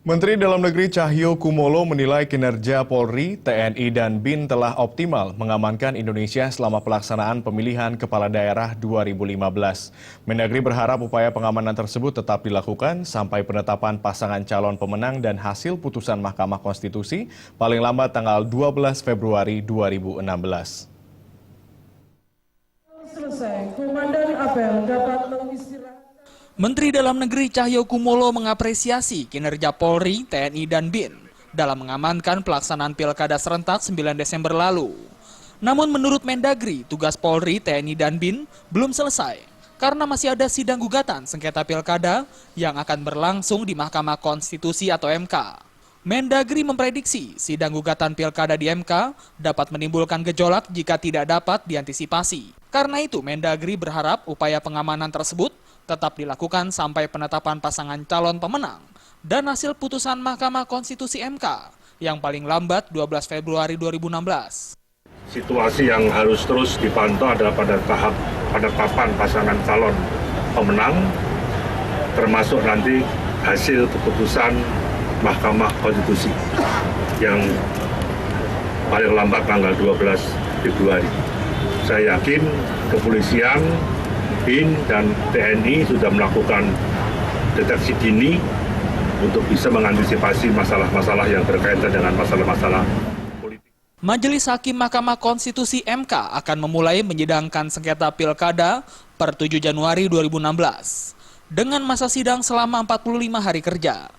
Menteri Dalam Negeri Cahyokumolo menilai kinerja Polri, TNI, dan BIN telah optimal mengamankan Indonesia selama pelaksanaan pemilihan kepala daerah 2015. Mendagri berharap upaya pengamanan tersebut tetap dilakukan sampai penetapan pasangan calon pemenang dan hasil putusan Mahkamah Konstitusi paling lambat tanggal 12 Februari 2016. Selesai, Komandan Apel dapat mengistirahatkan. Menteri Dalam Negeri Cahyokumolo mengapresiasi kinerja Polri, TNI, dan BIN dalam mengamankan pelaksanaan Pilkada serentak 9 Desember lalu. Namun menurut Mendagri, tugas Polri, TNI, dan BIN belum selesai karena masih ada sidang gugatan sengketa Pilkada yang akan berlangsung di Mahkamah Konstitusi atau MK. Mendagri memprediksi sidang gugatan Pilkada di MK dapat menimbulkan gejolak jika tidak dapat diantisipasi. Karena itu, Mendagri berharap upaya pengamanan tersebut tetap dilakukan sampai penetapan pasangan calon pemenang dan hasil putusan Mahkamah Konstitusi MK yang paling lambat 12 Februari 2016. Situasi yang harus terus dipantau adalah pada tahap penetapan pasangan calon pemenang, termasuk nanti hasil keputusan Mahkamah Konstitusi yang paling lambat tanggal 12 Februari. Saya yakin kepolisian, BIN, dan TNI sudah melakukan deteksi dini untuk bisa mengantisipasi masalah-masalah yang berkaitan dengan masalah-masalah politik. Majelis Hakim Mahkamah Konstitusi MK akan memulai menyidangkan sengketa Pilkada per 7 Januari 2016 dengan masa sidang selama 45 hari kerja.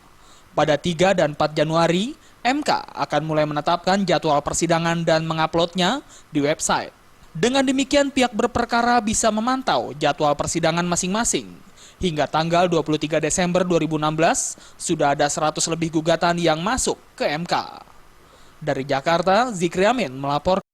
Pada 3 dan 4 Januari, MK akan mulai menetapkan jadwal persidangan dan menguploadnya di website. Dengan demikian, pihak berperkara bisa memantau jadwal persidangan masing-masing. Hingga tanggal 23 Desember 2016, sudah ada 100 lebih gugatan yang masuk ke MK. Dari Jakarta, Zikri Amin melaporkan.